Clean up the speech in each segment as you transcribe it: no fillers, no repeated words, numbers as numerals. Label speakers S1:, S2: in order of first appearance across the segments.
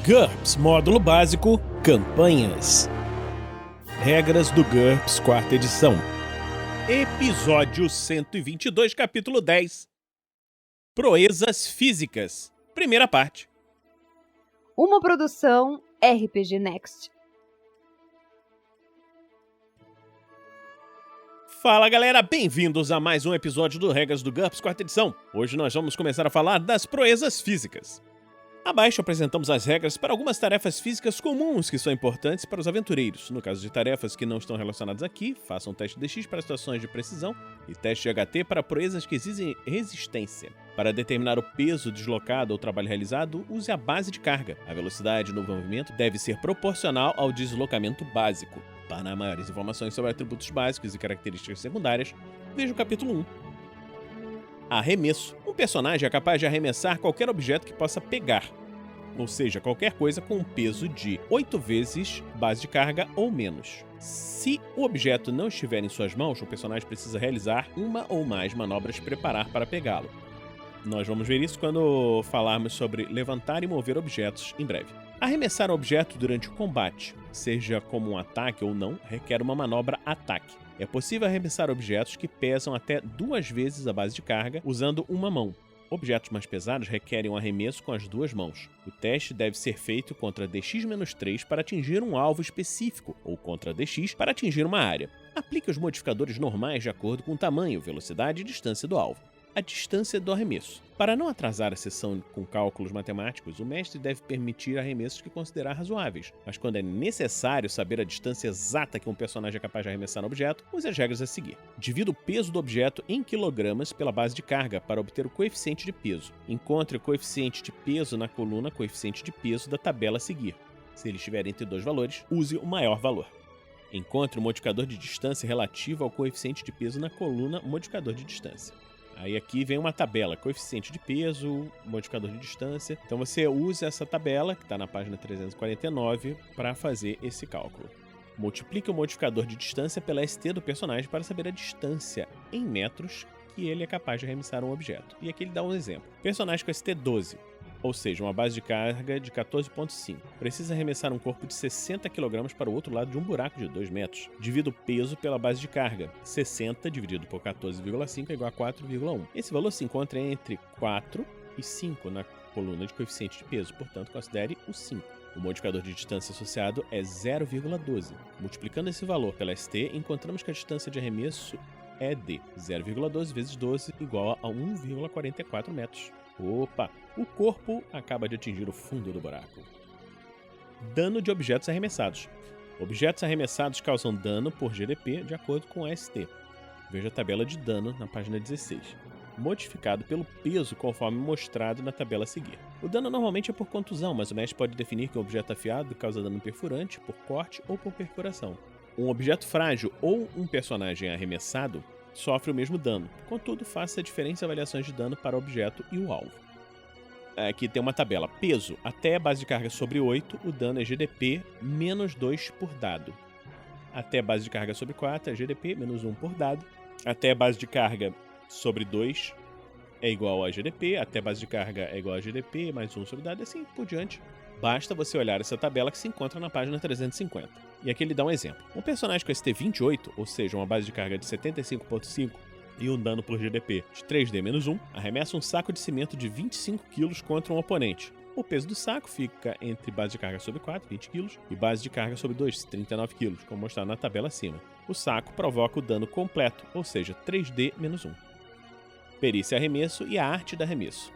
S1: GURPS Módulo Básico Campanhas. Regras do GURPS 4ª edição. Episódio 122, capítulo 10. Proezas físicas. Primeira parte.
S2: Uma produção RPG Next.
S1: Fala galera, bem-vindos a mais um episódio do Regras do GURPS 4ª edição. Hoje nós vamos começar a falar das proezas físicas. Abaixo apresentamos as regras para algumas tarefas físicas comuns que são importantes para os aventureiros. No caso de tarefas que não estão relacionadas aqui, façam um teste de DX para situações de precisão e teste de HT para proezas que exigem resistência. Para determinar o peso deslocado ou trabalho realizado, use a base de carga. A velocidade no movimento deve ser proporcional ao deslocamento básico. Para maiores informações sobre atributos básicos e características secundárias, veja o capítulo 1. Arremesso. Um personagem é capaz de arremessar qualquer objeto que possa pegar, ou seja, qualquer coisa com um peso de 8 vezes base de carga ou menos. Se o objeto não estiver em suas mãos, o personagem precisa realizar uma ou mais manobras preparar para pegá-lo. Nós vamos ver isso quando falarmos sobre levantar e mover objetos em breve. Arremessar um objeto durante o combate, seja como um ataque ou não, requer uma manobra ataque. É possível arremessar objetos que pesam até 2 vezes a base de carga usando uma mão. Objetos mais pesados requerem um arremesso com as 2 mãos. O teste deve ser feito contra DX-3 para atingir um alvo específico, ou contra DX para atingir uma área. Aplique os modificadores normais de acordo com o tamanho, velocidade e distância do alvo. A distância do arremesso. Para não atrasar a sessão com cálculos matemáticos, o mestre deve permitir arremessos que considerar razoáveis, mas quando é necessário saber a distância exata que um personagem é capaz de arremessar no objeto, use as regras a seguir. Divida o peso do objeto em quilogramas pela base de carga para obter o coeficiente de peso. Encontre o coeficiente de peso na coluna coeficiente de peso da tabela a seguir. Se ele estiver entre 2 valores, use o maior valor. Encontre o modificador de distância relativo ao coeficiente de peso na coluna modificador de distância. Aí aqui vem uma tabela, coeficiente de peso, modificador de distância. Então você usa essa tabela, que está na página 349, para fazer esse cálculo. Multiplique o modificador de distância pela ST do personagem para saber a distância em metros que ele é capaz de arremessar um objeto. E aqui ele dá um exemplo. Personagem com ST 12, ou seja, uma base de carga de 14,5. Precisa arremessar um corpo de 60 kg para o outro lado de um buraco de 2 metros. Divida o peso pela base de carga. 60 dividido por 14,5 é igual a 4,1. Esse valor se encontra entre 4 e 5 na coluna de coeficiente de peso, portanto, considere o 5. O modificador de distância associado é 0,12. Multiplicando esse valor pela ST, encontramos que a distância de arremesso é de 0,12 vezes 12 igual a 1,44 metros. Opa! O corpo acaba de atingir o fundo do buraco. Dano de objetos arremessados. Objetos arremessados causam dano por GDP de acordo com a ST. Veja a tabela de dano na página 16. Modificado pelo peso conforme mostrado na tabela a seguir. O dano normalmente é por contusão, mas o mestre pode definir que o objeto afiado causa dano perfurante, por corte ou por perfuração. Um objeto frágil ou um personagem arremessado sofre o mesmo dano. Contudo, faça diferentes avaliações de dano para o objeto e o alvo. Aqui tem uma tabela. Peso. Até base de carga sobre 8, o dano é GDP menos 2 por dado. Até base de carga sobre 4 é GDP menos 1 por dado. Até base de carga sobre 2 é igual a GDP. Até base de carga é igual a GDP mais 1 sobre dado, e assim por diante. Basta você olhar essa tabela que se encontra na página 350. E aqui ele dá um exemplo. Um personagem com ST 28, ou seja, uma base de carga de 75,5 e um dano por GDP de 3D menos 1, arremessa um saco de cimento de 25 kg contra um oponente. O peso do saco fica entre base de carga sobre 4, 20 kg, e base de carga sobre 2, 39 kg, como mostrado na tabela acima. O saco provoca o dano completo, ou seja, 3D menos 1. Perícia arremesso e a arte da arremesso.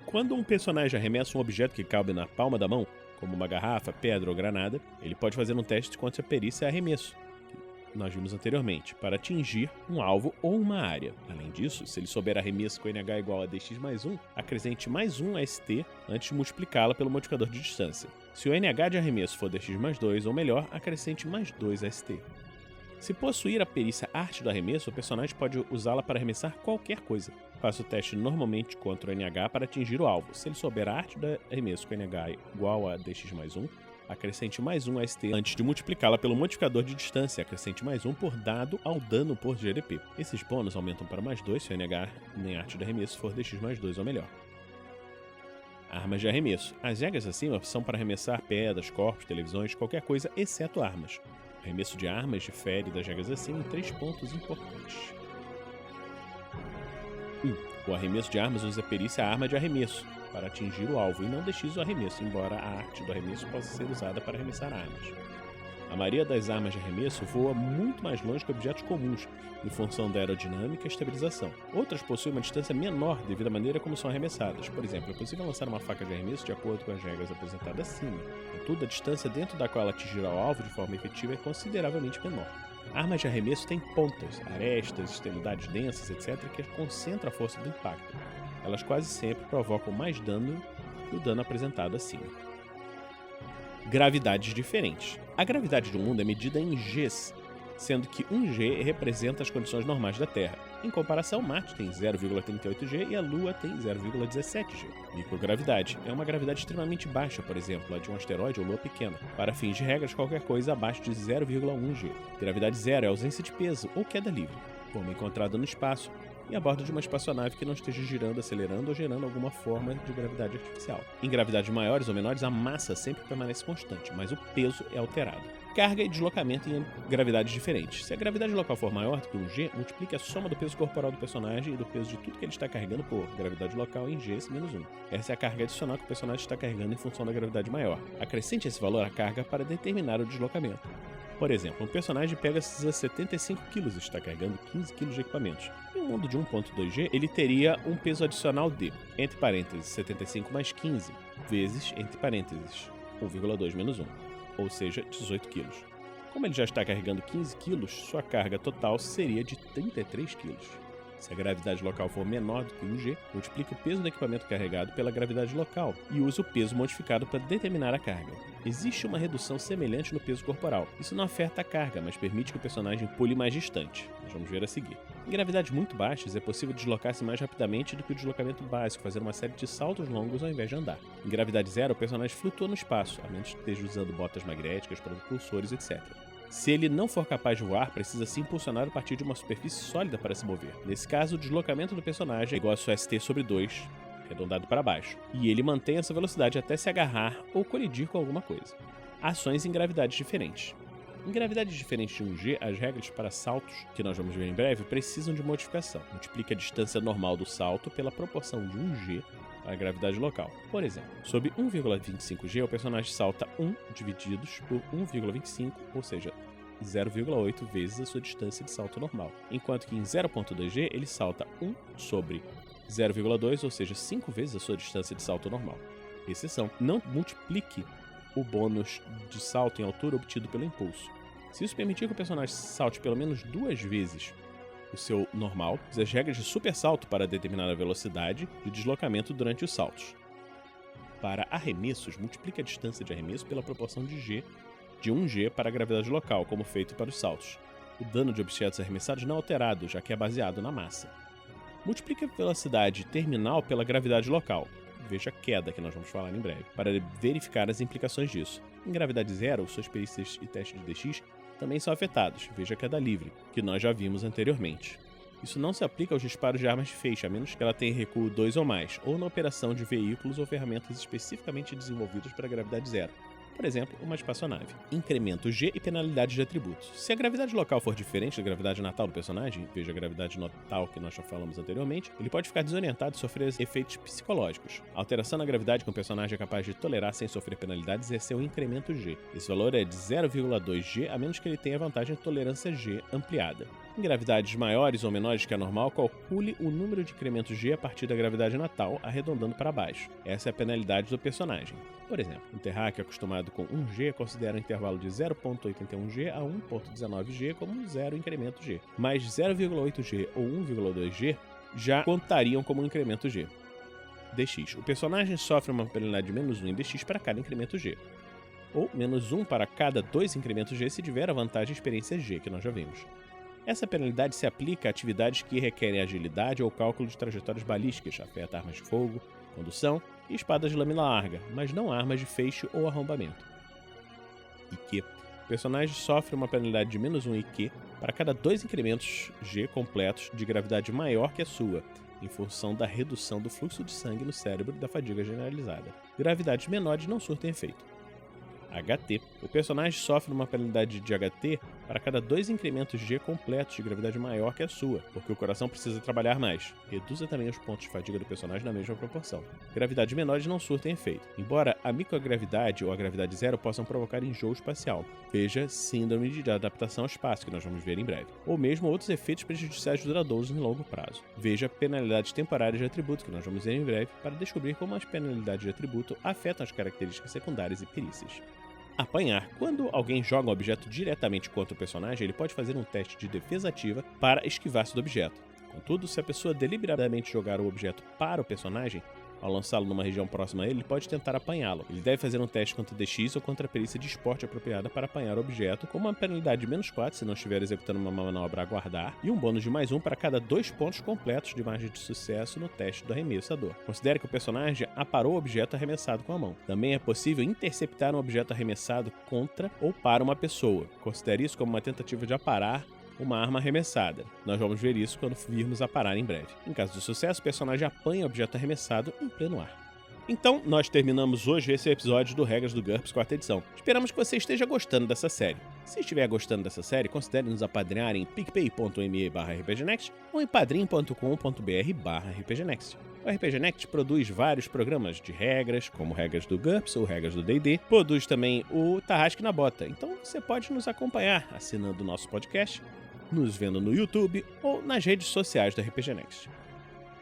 S1: Quando um personagem arremessa um objeto que cabe na palma da mão, como uma garrafa, pedra ou granada, ele pode fazer um teste contra a perícia arremesso, que nós vimos anteriormente, para atingir um alvo ou uma área. Além disso, se ele souber arremesso com NH igual a DX mais 1, acrescente mais 1 a ST antes de multiplicá-la pelo modificador de distância. Se o NH de arremesso for DX mais 2 ou melhor, acrescente mais 2 a ST. Se possuir a perícia arte do arremesso, o personagem pode usá-la para arremessar qualquer coisa. Faça o teste normalmente contra o NH para atingir o alvo. Se ele souber a arte do arremesso com NH igual a DX mais 1, acrescente mais 1 a ST antes de multiplicá-la pelo modificador de distância. Acrescente mais 1 por dado ao dano por GDP. Esses bônus aumentam para mais 2 se o NH nem arte do arremesso for DX mais 2 ou melhor. Armas de arremesso. As regras acima são para arremessar pedras, corpos, televisões, qualquer coisa, exceto armas. O arremesso de armas difere das regras acima em 3 pontos importantes. 1. O arremesso de armas usa a perícia arma de arremesso para atingir o alvo e não DX o arremesso, embora a arte do arremesso possa ser usada para arremessar armas. A maioria das armas de arremesso voa muito mais longe que objetos comuns, em função da aerodinâmica e estabilização. Outras possuem uma distância menor devido à maneira como são arremessadas. Por exemplo, é possível lançar uma faca de arremesso de acordo com as regras apresentadas acima. Contudo, a distância dentro da qual ela atingirá o alvo de forma efetiva é consideravelmente menor. Armas de arremesso têm pontas, arestas, extremidades densas, etc., que concentram a força do impacto. Elas quase sempre provocam mais dano que o dano apresentado acima. Gravidades diferentes. A gravidade do mundo é medida em Gs, sendo que 1 G representa as condições normais da Terra. Em comparação, Marte tem 0,38 G e a Lua tem 0,17 G. Microgravidade é uma gravidade extremamente baixa, por exemplo, a de um asteroide ou lua pequena. Para fins de regras, qualquer coisa abaixo de 0,1 G. Gravidade zero é ausência de peso ou queda livre, como encontrada no espaço, e a bordo de uma espaçonave que não esteja girando, acelerando ou gerando alguma forma de gravidade artificial. Em gravidades maiores ou menores, a massa sempre permanece constante, mas o peso é alterado. Carga e deslocamento em gravidades diferentes. Se a gravidade local for maior do que 1 G, multiplique a soma do peso corporal do personagem e do peso de tudo que ele está carregando por gravidade local em G menos 1. Essa é a carga adicional que o personagem está carregando em função da gravidade maior. Acrescente esse valor à carga para determinar o deslocamento. Por exemplo, um personagem pega 75 kg e está carregando 15 kg de equipamentos. Em um mundo de 1.2G, ele teria um peso adicional de, entre parênteses, 75 mais 15, vezes, entre parênteses, 1,2 menos 1, ou seja, 18 kg. Como ele já está carregando 15 kg, sua carga total seria de 33 kg. Se a gravidade local for menor do que 1G, multiplique o peso do equipamento carregado pela gravidade local e use o peso modificado para determinar a carga. Existe uma redução semelhante no peso corporal. Isso não afeta a carga, mas permite que o personagem pule mais distante. Nós vamos ver a seguir. Em gravidades muito baixas, é possível deslocar-se mais rapidamente do que o deslocamento básico, fazendo uma série de saltos longos ao invés de andar. Em gravidade zero, o personagem flutua no espaço, a menos que esteja usando botas magnéticas, propulsores, etc. Se ele não for capaz de voar, precisa se impulsionar a partir de uma superfície sólida para se mover. Nesse caso, o deslocamento do personagem é igual a seu ST sobre 2, arredondado para baixo, e ele mantém essa velocidade até se agarrar ou colidir com alguma coisa. Ações em gravidades diferentes. Em gravidades diferentes de 1G, as regras para saltos, que nós vamos ver em breve, precisam de modificação. Multiplique a distância normal do salto pela proporção de 1G para a gravidade local. Por exemplo, sob 1,25G, o personagem salta 1 divididos por 1,25, ou seja, 0,8 vezes a sua distância de salto normal. Enquanto que em 0,2G, ele salta 1 sobre 0,2, ou seja, 5 vezes a sua distância de salto normal. Exceção, não multiplique o bônus de salto em altura obtido pelo impulso. Se isso permitir que o personagem salte pelo menos 2 vezes o seu normal, use as regras de super salto para determinar a velocidade de deslocamento durante os saltos. Para arremessos, multiplique a distância de arremesso pela proporção de 1G para a gravidade local, como feito para os saltos. O dano de objetos arremessados não é alterado, já que é baseado na massa. Multiplique a velocidade terminal pela gravidade local, veja a queda que nós vamos falar em breve, para verificar as implicações disso. Em gravidade zero, suas perícias e testes de DX também são afetados, veja a queda livre, que nós já vimos anteriormente. Isso não se aplica aos disparos de armas de feixe, a menos que ela tenha recuo 2 ou mais, ou na operação de veículos ou ferramentas especificamente desenvolvidas para gravidade zero. Por exemplo, uma espaçonave. Incremento G e penalidade de atributos. Se a gravidade local for diferente da gravidade natal do personagem, veja a gravidade natal que nós já falamos anteriormente, ele pode ficar desorientado e sofrer efeitos psicológicos. A alteração na gravidade que um personagem é capaz de tolerar sem sofrer penalidades é seu incremento G. Esse valor é de 0,2 G, a menos que ele tenha vantagem de tolerância G ampliada. Em gravidades maiores ou menores que a normal, calcule o número de incrementos G a partir da gravidade natal, arredondando para baixo. Essa é a penalidade do personagem. Por exemplo, um terráqueo acostumado com 1G considera o intervalo de 0,81G a 1,19G como 0 incremento G, mas 0,8G ou 1,2G já contariam como um incremento G. DX. O personagem sofre uma penalidade de menos 1 em DX para cada incremento G, ou menos 1 para cada 2 incrementos G se tiver a vantagem experiência G, que nós já vimos. Essa penalidade se aplica a atividades que requerem agilidade ou cálculo de trajetórias balísticas, afeta armas de fogo, condução e espadas de lâmina larga, mas não armas de feixe ou arrombamento. IQ. O personagem sofre uma penalidade de menos 1 IQ para cada 2 incrementos G completos de gravidade maior que a sua, em função da redução do fluxo de sangue no cérebro e da fadiga generalizada. Gravidades menores não surtem efeito. HT. O personagem sofre uma penalidade de HT para cada 2 incrementos G completos de gravidade maior que a sua, porque o coração precisa trabalhar mais. Reduza também os pontos de fadiga do personagem na mesma proporção. Gravidades menores não surtem efeito, embora a microgravidade ou a gravidade zero possam provocar enjoo espacial. Veja síndrome de adaptação ao espaço, que nós vamos ver em breve. Ou mesmo outros efeitos prejudiciais duradouros em longo prazo. Veja penalidades temporárias de atributo, que nós vamos ver em breve, para descobrir como as penalidades de atributo afetam as características secundárias e perícias. Apanhar. Quando alguém joga um objeto diretamente contra o personagem, ele pode fazer um teste de defesa ativa para esquivar-se do objeto. Contudo, se a pessoa deliberadamente jogar o objeto para o personagem, ao lançá-lo numa região próxima a ele, ele pode tentar apanhá-lo. Ele deve fazer um teste contra DX ou contra a perícia de esporte apropriada para apanhar o objeto, com uma penalidade de -4 se não estiver executando uma manobra a guardar, e um bônus de +1 para cada 2 pontos completos de margem de sucesso no teste do arremessador. Considere que o personagem aparou o objeto arremessado com a mão. Também é possível interceptar um objeto arremessado contra ou para uma pessoa. Considere isso como uma tentativa de aparar uma arma arremessada. Nós vamos ver isso quando virmos aparar em breve. Em caso de sucesso, o personagem apanha o objeto arremessado em pleno ar. Então, nós terminamos hoje esse episódio do Regras do GURPS 4ª edição. Esperamos que você esteja gostando dessa série. Se estiver gostando dessa série, considere nos apadrinhar em picpay.me/rpgnext ou em padrim.com.br/rpgnext. O RPG Next produz vários programas de regras, como Regras do GURPS ou Regras do D&D. Produz também o Tarrasque na Bota. Então, você pode nos acompanhar assinando o nosso podcast, nos vendo no YouTube ou nas redes sociais do RPG Next.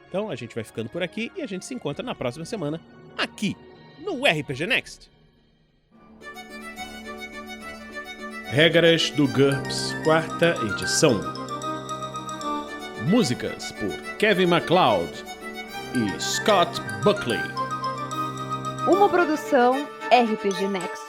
S1: Então a gente vai ficando por aqui e a gente se encontra na próxima semana, aqui no RPG Next. Regras do GURPS 4ª edição. Músicas por Kevin MacLeod e Scott Buckley.
S2: Uma produção RPG Next.